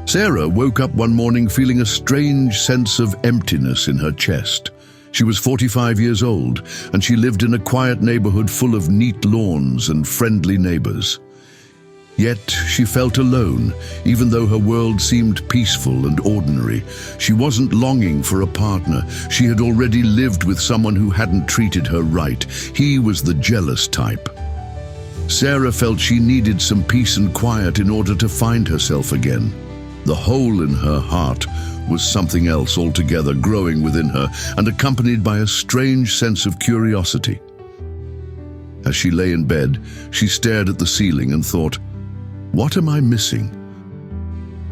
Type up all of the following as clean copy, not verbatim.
Sarah woke up one morning feeling a strange sense of emptiness in her chest. She was 45 years old, and she lived in a quiet neighborhood full of neat lawns and friendly neighbors. Yet she felt alone, even though her world seemed peaceful and ordinary. She wasn't longing for a partner. She had already lived with someone who hadn't treated her right. He was the jealous type. Sarah felt she needed some peace and quiet in order to find herself again. The hole in her heart was something else altogether, growing within her and accompanied by a strange sense of curiosity. As she lay in bed, she stared at the ceiling and thought, "What am I missing?"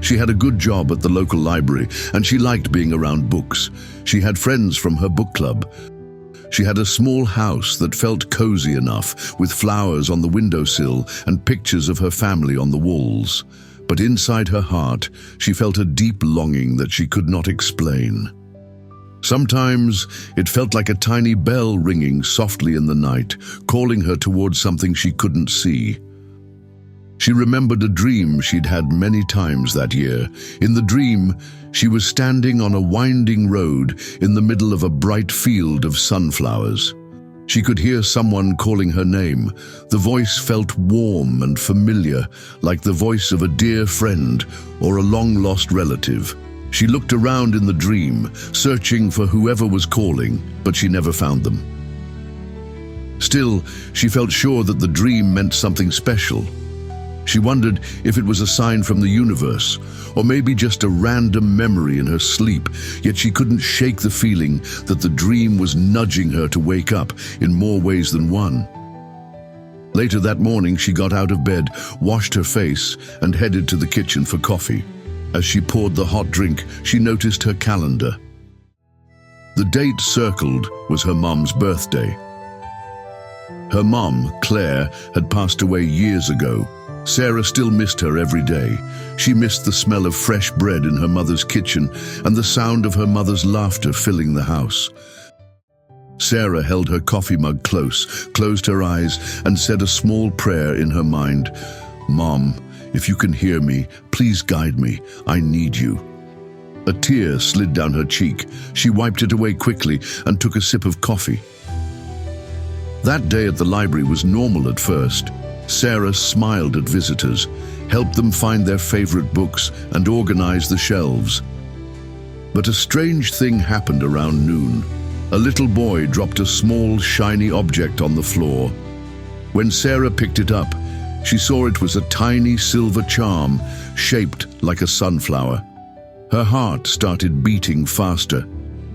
She had a good job at the local library, and she liked being around books. She had friends from her book club. She had a small house that felt cozy enough, with flowers on the windowsill and pictures of her family on the walls. But inside her heart, she felt a deep longing that she could not explain. Sometimes it felt like a tiny bell ringing softly in the night, calling her towards something she couldn't see. She remembered a dream she'd had many times that year. In the dream, she was standing on a winding road in the middle of a bright field of sunflowers. She could hear someone calling her name. The voice felt warm and familiar, like the voice of a dear friend or a long-lost relative. She looked around in the dream, searching for whoever was calling, but she never found them. Still, she felt sure that the dream meant something special. She wondered if it was a sign from the universe, or maybe just a random memory in her sleep, yet she couldn't shake the feeling that the dream was nudging her to wake up in more ways than one. Later that morning, she got out of bed, washed her face, and headed to the kitchen for coffee. As she poured the hot drink, she noticed her calendar. The date circled was her mom's birthday. Her mom, Claire, had passed away years ago. Sarah still missed her every day. She missed the smell of fresh bread in her mother's kitchen and the sound of her mother's laughter filling the house. Sarah held her coffee mug close, closed her eyes, and said a small prayer in her mind. "Mom, if you can hear me, please guide me. I need you." A tear slid down her cheek. She wiped it away quickly and took a sip of coffee. That day at the library was normal at first. Sarah smiled at visitors, helped them find their favorite books, and organized the shelves. But a strange thing happened around noon. A little boy dropped a small, shiny object on the floor. When Sarah picked it up, she saw it was a tiny silver charm, shaped like a sunflower. Her heart started beating faster.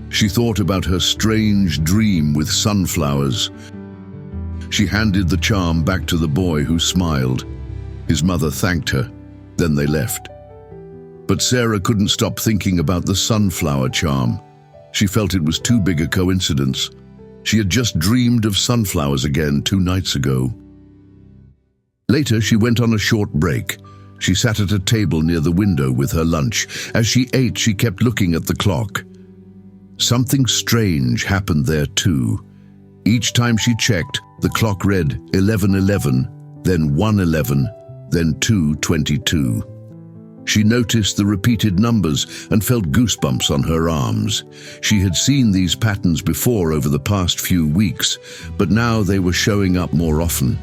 She thought about her strange dream with sunflowers. She handed the charm back to the boy, who smiled. His mother thanked her. Then they left. But Sarah couldn't stop thinking about the sunflower charm. She felt it was too big a coincidence. She had just dreamed of sunflowers again 2 nights ago. Later, she went on a short break. She sat at a table near the window with her lunch. As she ate, she kept looking at the clock. Something strange happened there too. Each time she checked, the clock read 11:11, then 1:11, then 2:22. She noticed the repeated numbers and felt goosebumps on her arms. She had seen these patterns before over the past few weeks, but now they were showing up more often.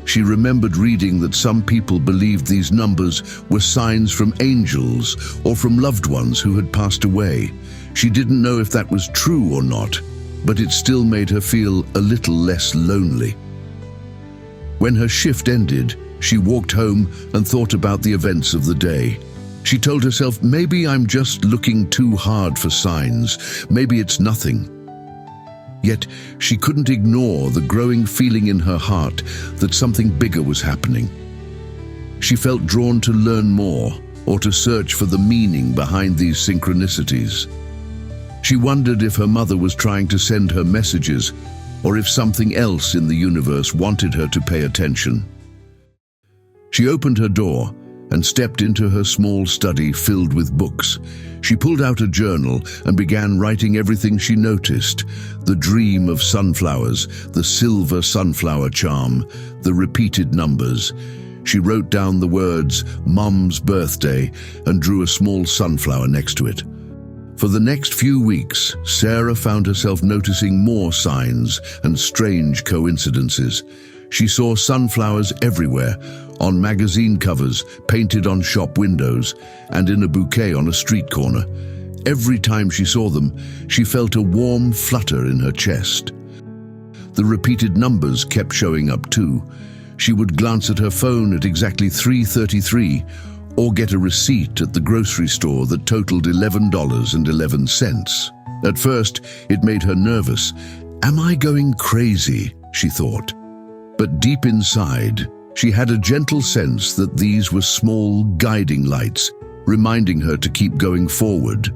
She remembered reading that some people believed these numbers were signs from angels or from loved ones who had passed away. She didn't know if that was true or not, but it still made her feel a little less lonely. When her shift ended, she walked home and thought about the events of the day. She told herself, maybe I'm just looking too hard for signs. Maybe it's nothing. Yet she couldn't ignore the growing feeling in her heart that something bigger was happening. She felt drawn to learn more or to search for the meaning behind these synchronicities. She wondered if her mother was trying to send her messages, or if something else in the universe wanted her to pay attention. She opened her door and stepped into her small study filled with books. She pulled out a journal and began writing everything she noticed: the dream of sunflowers, the silver sunflower charm, the repeated numbers. She wrote down the words, "Mum's birthday," and drew a small sunflower next to it. For the next few weeks, Sarah found herself noticing more signs and strange coincidences. She saw sunflowers everywhere, on magazine covers, painted on shop windows, and in a bouquet on a street corner. Every time she saw them, she felt a warm flutter in her chest. The repeated numbers kept showing up too. She would glance at her phone at exactly 3:33, or get a receipt at the grocery store that totaled $11.11. At first, it made her nervous. "Am I going crazy?" she thought. But deep inside, she had a gentle sense that these were small guiding lights, reminding her to keep going forward.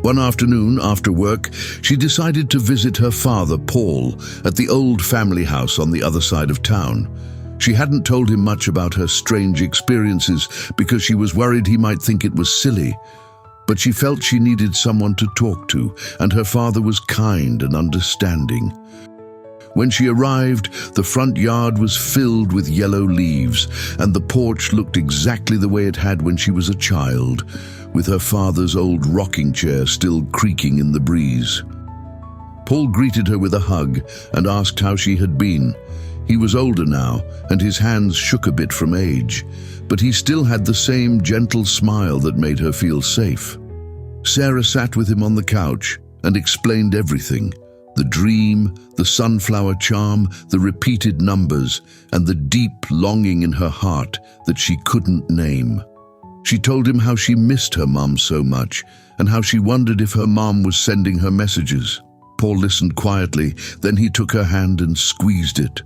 One afternoon, after work, she decided to visit her father, Paul, at the old family house on the other side of town. She hadn't told him much about her strange experiences because she was worried he might think it was silly. But she felt she needed someone to talk to, and her father was kind and understanding. When she arrived, the front yard was filled with yellow leaves, and the porch looked exactly the way it had when she was a child, with her father's old rocking chair still creaking in the breeze. Paul greeted her with a hug and asked how she had been. He was older now, and his hands shook a bit from age, but he still had the same gentle smile that made her feel safe. Sarah sat with him on the couch and explained everything: the dream, the sunflower charm, the repeated numbers, and the deep longing in her heart that she couldn't name. She told him how she missed her mum so much, and how she wondered if her mum was sending her messages. Paul listened quietly, then he took her hand and squeezed it.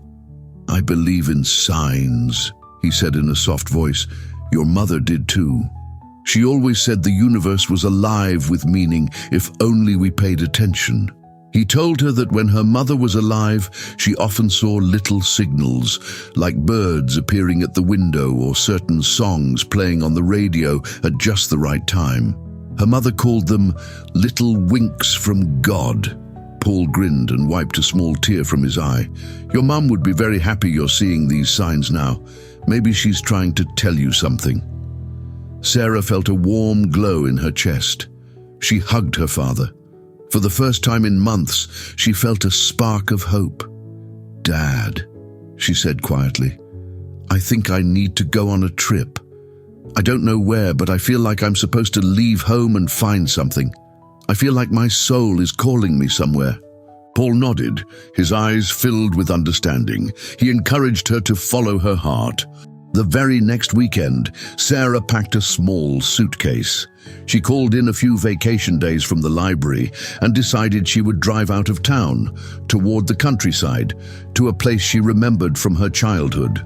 "I believe in signs," he said in a soft voice. "Your mother did too. She always said the universe was alive with meaning if only we paid attention." He told her that when her mother was alive, she often saw little signals, like birds appearing at the window or certain songs playing on the radio at just the right time. Her mother called them little winks from God. Paul grinned and wiped a small tear from his eye. "Your mum would be very happy you're seeing these signs now. Maybe she's trying to tell you something." Sarah felt a warm glow in her chest. She hugged her father. For the first time in months, she felt a spark of hope. "Dad," she said quietly, "I think I need to go on a trip. I don't know where, but I feel like I'm supposed to leave home and find something. I feel like my soul is calling me somewhere." Paul nodded, his eyes filled with understanding. He encouraged her to follow her heart. The very next weekend, Sarah packed a small suitcase. She called in a few vacation days from the library and decided she would drive out of town, toward the countryside, to a place she remembered from her childhood.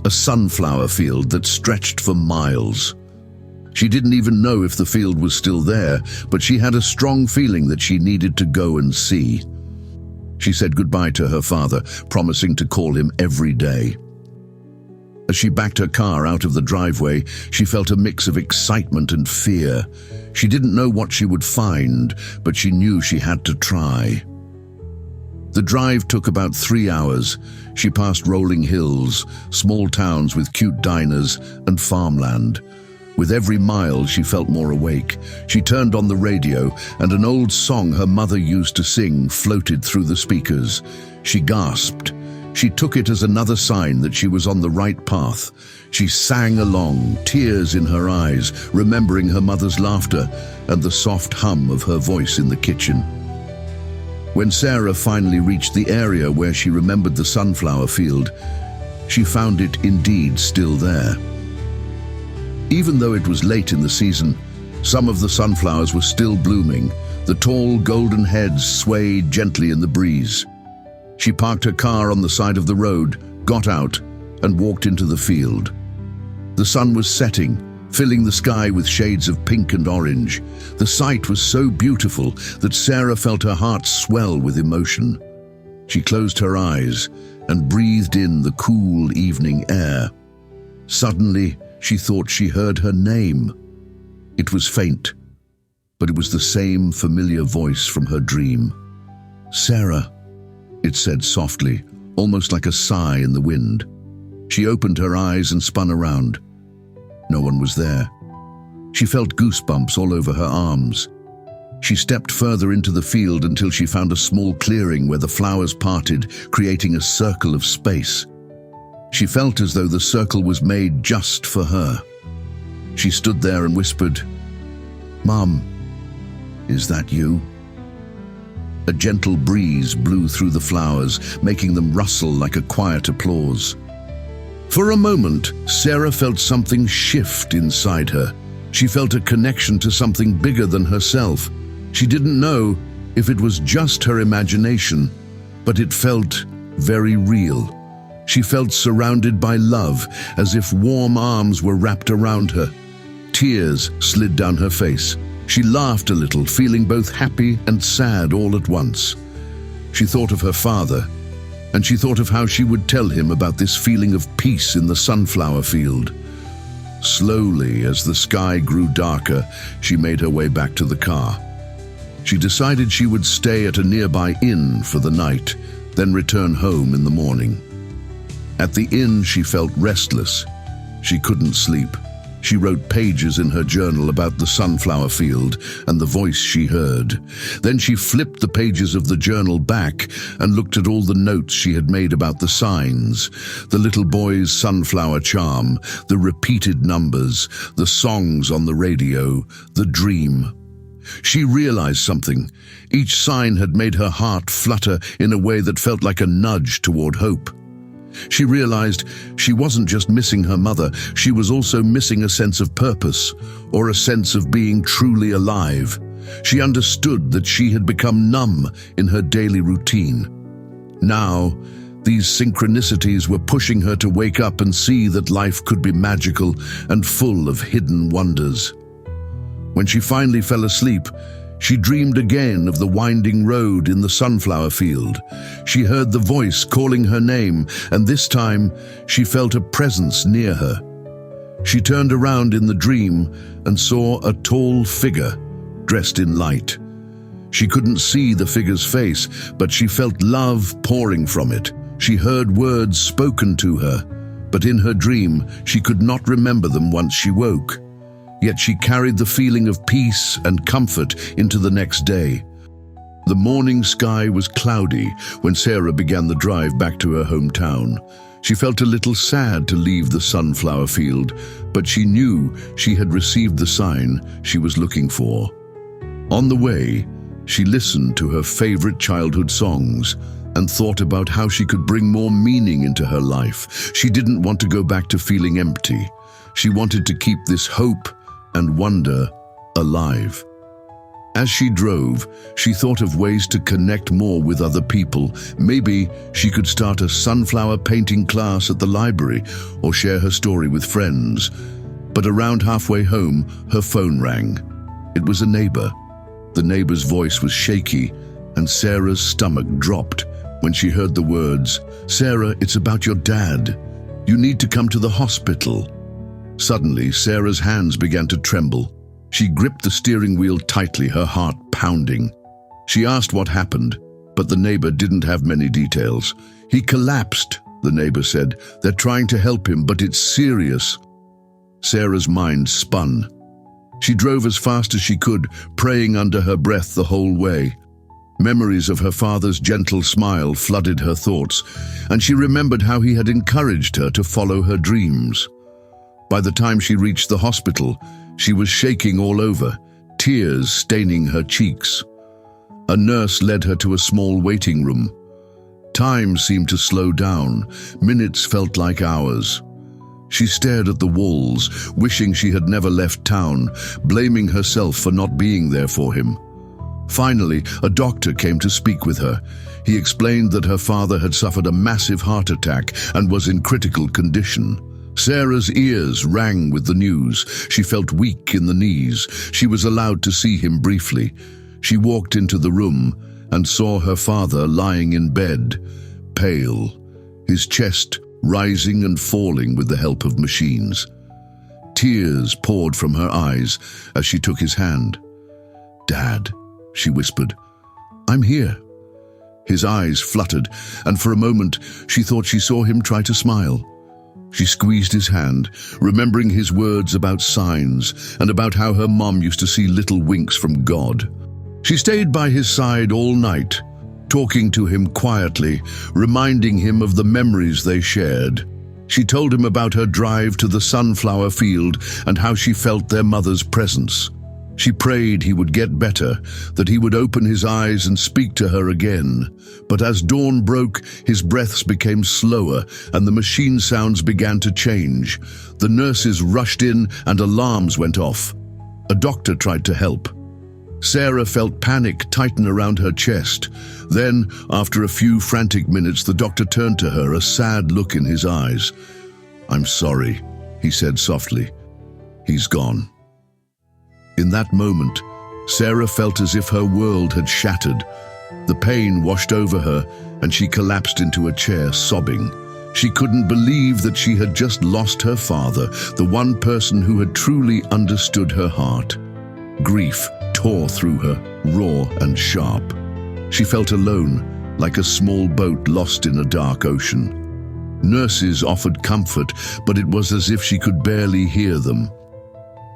A sunflower field that stretched for miles. She didn't even know if the field was still there, but she had a strong feeling that she needed to go and see. She said goodbye to her father, promising to call him every day. As she backed her car out of the driveway, she felt a mix of excitement and fear. She didn't know what she would find, but she knew she had to try. The drive took about 3 hours. She passed rolling hills, small towns with cute diners, and farmland. With every mile, she felt more awake. She turned on the radio, and an old song her mother used to sing floated through the speakers. She gasped. She took it as another sign that she was on the right path. She sang along, tears in her eyes, remembering her mother's laughter and the soft hum of her voice in the kitchen. When Sarah finally reached the area where she remembered the sunflower field, she found it indeed still there. Even though it was late in the season, some of the sunflowers were still blooming. The tall golden heads swayed gently in the breeze. She parked her car on the side of the road, got out, and walked into the field. The sun was setting, filling the sky with shades of pink and orange. The sight was so beautiful that Sarah felt her heart swell with emotion. She closed her eyes and breathed in the cool evening air. Suddenly, she thought she heard her name. It was faint, but it was the same familiar voice from her dream. "Sarah," it said softly, almost like a sigh in the wind. She opened her eyes and spun around. No one was there. She felt goosebumps all over her arms. She stepped further into the field until she found a small clearing where the flowers parted, creating a circle of space. She felt as though the circle was made just for her. She stood there and whispered, "Mom, is that you?" A gentle breeze blew through the flowers, making them rustle like a quiet applause. For a moment, Sarah felt something shift inside her. She felt a connection to something bigger than herself. She didn't know if it was just her imagination, but it felt very real. She felt surrounded by love, as if warm arms were wrapped around her. Tears slid down her face. She laughed a little, feeling both happy and sad all at once. She thought of her father, and she thought of how she would tell him about this feeling of peace in the sunflower field. Slowly, as the sky grew darker, she made her way back to the car. She decided she would stay at a nearby inn for the night, then return home in the morning. At the inn, she felt restless. She couldn't sleep. She wrote pages in her journal about the sunflower field and the voice she heard. Then she flipped the pages of the journal back and looked at all the notes she had made about the signs, the little boy's sunflower charm, the repeated numbers, the songs on the radio, the dream. She realized something. Each sign had made her heart flutter in a way that felt like a nudge toward hope. She realized she wasn't just missing her mother, she was also missing a sense of purpose, or a sense of being truly alive. She understood that she had become numb in her daily routine. Now, these synchronicities were pushing her to wake up and see that life could be magical and full of hidden wonders. When she finally fell asleep, she dreamed again of the winding road in the sunflower field. She heard the voice calling her name, and this time she felt a presence near her. She turned around in the dream and saw a tall figure dressed in light. She couldn't see the figure's face, but she felt love pouring from it. She heard words spoken to her, but in her dream she could not remember them once she woke. Yet she carried the feeling of peace and comfort into the next day. The morning sky was cloudy when Sarah began the drive back to her hometown. She felt a little sad to leave the sunflower field, but she knew she had received the sign she was looking for. On the way, she listened to her favorite childhood songs and thought about how she could bring more meaning into her life. She didn't want to go back to feeling empty. She wanted to keep this hope and wonder alive. As she drove, she thought of ways to connect more with other people. Maybe she could start a sunflower painting class at the library or share her story with friends. But around halfway home, her phone rang. It was a neighbor. The neighbor's voice was shaky, and Sarah's stomach dropped when she heard the words, "Sarah, it's about your dad. You need to come to the hospital." Suddenly, Sarah's hands began to tremble. She gripped the steering wheel tightly, her heart pounding. She asked what happened, but the neighbor didn't have many details. "He collapsed," the neighbor said. "They're trying to help him, but it's serious." Sarah's mind spun. She drove as fast as she could, praying under her breath the whole way. Memories of her father's gentle smile flooded her thoughts, and she remembered how he had encouraged her to follow her dreams. By the time she reached the hospital, she was shaking all over, tears staining her cheeks. A nurse led her to a small waiting room. Time seemed to slow down. Minutes felt like hours. She stared at the walls, wishing she had never left town, blaming herself for not being there for him. Finally, a doctor came to speak with her. He explained that her father had suffered a massive heart attack and was in critical condition. Sarah's ears rang with the news. She felt weak in the knees. She was allowed to see him briefly. She walked into the room and saw her father lying in bed, pale, his chest rising and falling with the help of machines. Tears poured from her eyes as she took his hand. "Dad," she whispered, "I'm here." His eyes fluttered, and for a moment she thought she saw him try to smile. She squeezed his hand, remembering his words about signs and about how her mom used to see little winks from God. She stayed by his side all night, talking to him quietly, reminding him of the memories they shared. She told him about her drive to the sunflower field and how she felt their mother's presence. She prayed he would get better, that he would open his eyes and speak to her again. But as dawn broke, his breaths became slower and the machine sounds began to change. The nurses rushed in and alarms went off. A doctor tried to help. Sarah felt panic tighten around her chest. Then, after a few frantic minutes, the doctor turned to her, a sad look in his eyes. "I'm sorry," he said softly. "He's gone." In that moment, Sarah felt as if her world had shattered. The pain washed over her, and she collapsed into a chair, sobbing. She couldn't believe that she had just lost her father, the one person who had truly understood her heart. Grief tore through her, raw and sharp. She felt alone, like a small boat lost in a dark ocean. Nurses offered comfort, but it was as if she could barely hear them.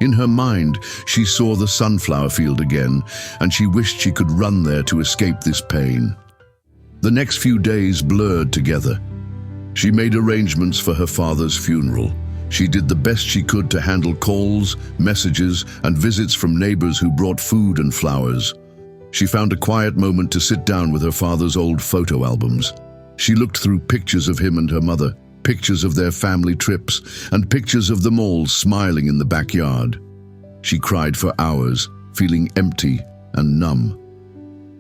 In her mind, she saw the sunflower field again, and she wished she could run there to escape this pain. The next few days blurred together. She made arrangements for her father's funeral. She did the best she could to handle calls, messages, and visits from neighbors who brought food and flowers. She found a quiet moment to sit down with her father's old photo albums. She looked through pictures of him and her mother, pictures of their family trips, and pictures of them all smiling in the backyard. She cried for hours, feeling empty and numb.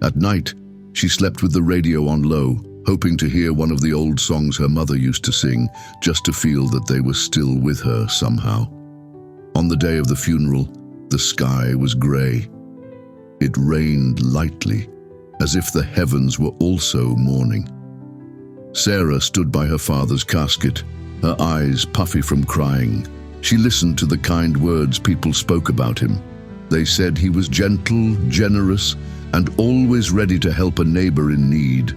At night, she slept with the radio on low, hoping to hear one of the old songs her mother used to sing, just to feel that they were still with her somehow. On the day of the funeral, the sky was grey. It rained lightly, as if the heavens were also mourning. Sarah stood by her father's casket, her eyes puffy from crying. She listened to the kind words people spoke about him. They said he was gentle, generous, and always ready to help a neighbor in need.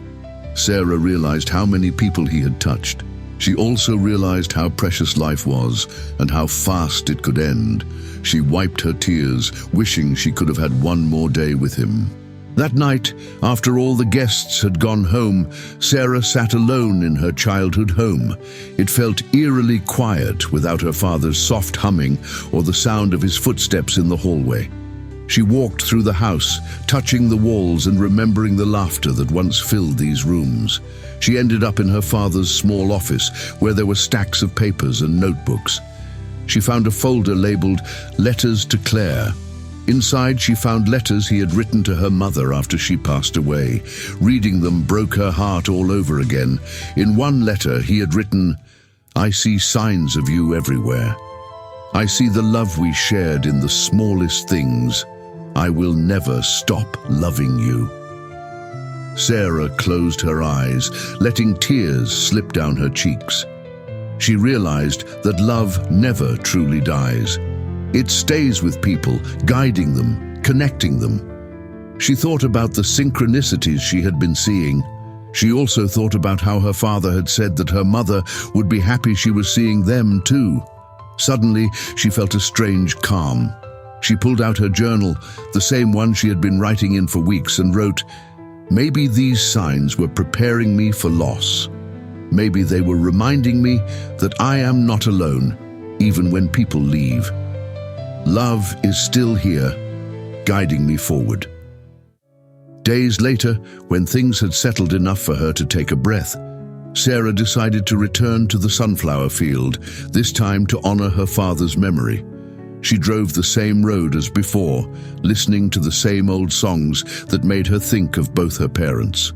Sarah realized how many people he had touched. She also realized how precious life was and how fast it could end. She wiped her tears, wishing she could have had one more day with him. That night, after all the guests had gone home, Sarah sat alone in her childhood home. It felt eerily quiet without her father's soft humming or the sound of his footsteps in the hallway. She walked through the house, touching the walls and remembering the laughter that once filled these rooms. She ended up in her father's small office, where there were stacks of papers and notebooks. She found a folder labeled "Letters to Claire." Inside, she found letters he had written to her mother after she passed away. Reading them broke her heart all over again. In one letter, he had written, "I see signs of you everywhere. I see the love we shared in the smallest things. I will never stop loving you." Sarah closed her eyes, letting tears slip down her cheeks. She realized that love never truly dies. It stays with people, guiding them, connecting them. She thought about the synchronicities she had been seeing. She also thought about how her father had said that her mother would be happy she was seeing them too. Suddenly, she felt a strange calm. She pulled out her journal, the same one she had been writing in for weeks, and wrote, "Maybe these signs were preparing me for loss. Maybe they were reminding me that I am not alone, even when people leave. Love is still here, guiding me forward." Days later, when things had settled enough for her to take a breath, Sarah decided to return to the sunflower field, this time to honor her father's memory. She drove the same road as before, listening to the same old songs that made her think of both her parents.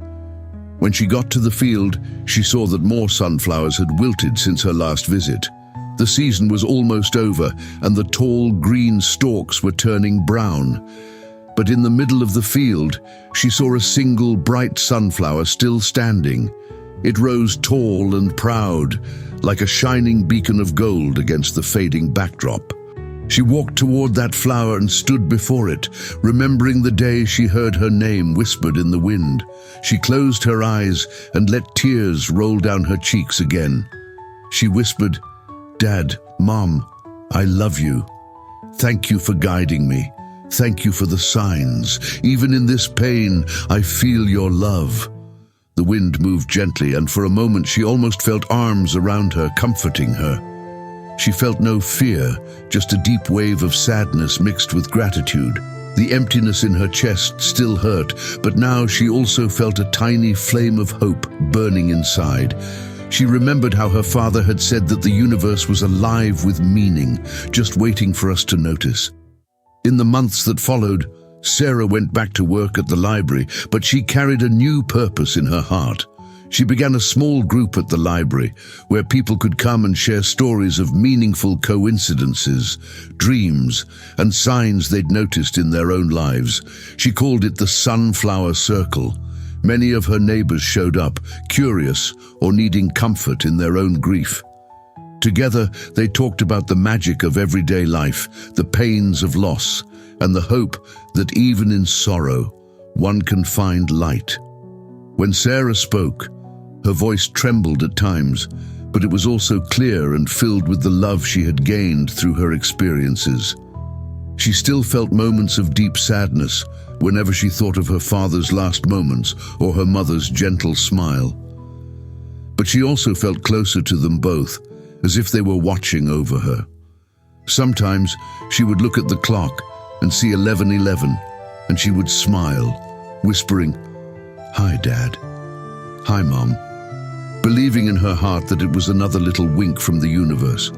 When she got to the field, she saw that more sunflowers had wilted since her last visit. The season was almost over, and the tall green stalks were turning brown. But in the middle of the field, she saw a single bright sunflower still standing. It rose tall and proud, like a shining beacon of gold against the fading backdrop. She walked toward that flower and stood before it, remembering the day she heard her name whispered in the wind. She closed her eyes and let tears roll down her cheeks again. She whispered, Dad, Mom, I love you. Thank you for guiding me. Thank you for the signs. Even in this pain, I feel your love." The wind moved gently, and for a moment she almost felt arms around her, comforting her. She felt no fear, just a deep wave of sadness mixed with gratitude. The emptiness in her chest still hurt, but now she also felt a tiny flame of hope burning inside. She remembered how her father had said that the universe was alive with meaning, just waiting for us to notice. In the months that followed, Sarah went back to work at the library, but she carried a new purpose in her heart. She began a small group at the library, where people could come and share stories of meaningful coincidences, dreams, and signs they'd noticed in their own lives. She called it the Sunflower Circle. Many of her neighbors showed up, curious or needing comfort in their own grief. Together, they talked about the magic of everyday life, the pains of loss, and the hope that even in sorrow, one can find light. When Sarah spoke, her voice trembled at times, but it was also clear and filled with the love she had gained through her experiences. She still felt moments of deep sadness whenever she thought of her father's last moments or her mother's gentle smile. But she also felt closer to them both, as if they were watching over her. Sometimes she would look at the clock and see 11:11, and she would smile, whispering, "Hi, Dad. Hi, Mom," believing in her heart that it was another little wink from the universe.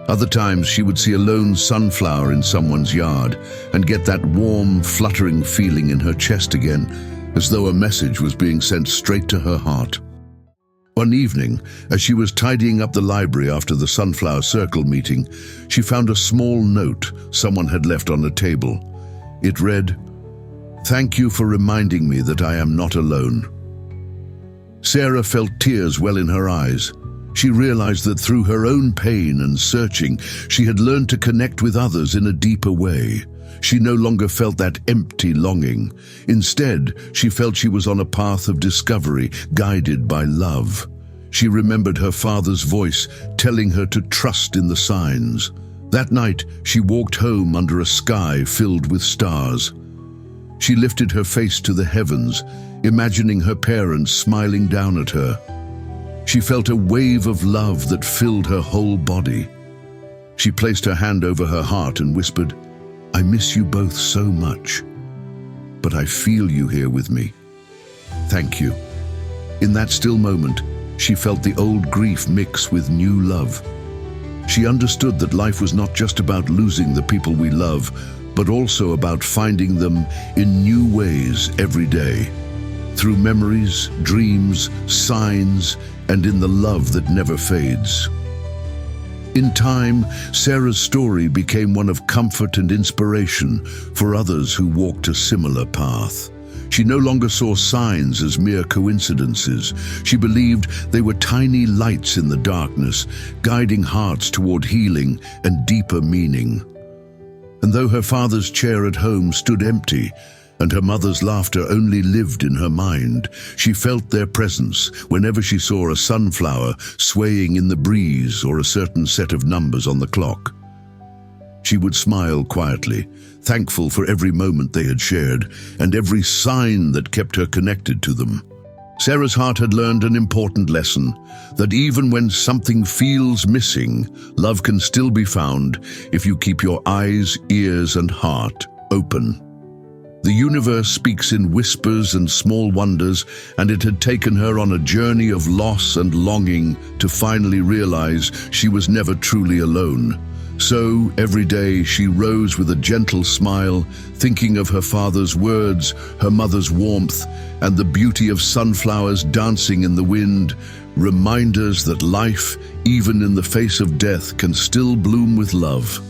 Other times she would see a lone sunflower in someone's yard and get that warm, fluttering feeling in her chest again, as though a message was being sent straight to her heart. One evening, as she was tidying up the library after the Sunflower Circle meeting, she found a small note someone had left on a table. It read, "Thank you for reminding me that I am not alone." Sarah felt tears well in her eyes. She realized that through her own pain and searching, she had learned to connect with others in a deeper way. She no longer felt that empty longing. Instead, she felt she was on a path of discovery, guided by love. She remembered her father's voice telling her to trust in the signs. That night, she walked home under a sky filled with stars. She lifted her face to the heavens, imagining her parents smiling down at her. She felt a wave of love that filled her whole body. She placed her hand over her heart and whispered, "I miss you both so much, but I feel you here with me. Thank you." In that still moment, she felt the old grief mix with new love. She understood that life was not just about losing the people we love, but also about finding them in new ways every day, through memories, dreams, signs, and in the love that never fades. In time, Sarah's story became one of comfort and inspiration for others who walked a similar path. She no longer saw signs as mere coincidences. She believed they were tiny lights in the darkness, guiding hearts toward healing and deeper meaning. And though her father's chair at home stood empty, and her mother's laughter only lived in her mind, she felt their presence whenever she saw a sunflower swaying in the breeze or a certain set of numbers on the clock. She would smile quietly, thankful for every moment they had shared and every sign that kept her connected to them. Sarah's heart had learned an important lesson, that even when something feels missing, love can still be found if you keep your eyes, ears, and heart open. The universe speaks in whispers and small wonders, and it had taken her on a journey of loss and longing to finally realize she was never truly alone. So, every day she rose with a gentle smile, thinking of her father's words, her mother's warmth, and the beauty of sunflowers dancing in the wind, reminders that life, even in the face of death, can still bloom with love.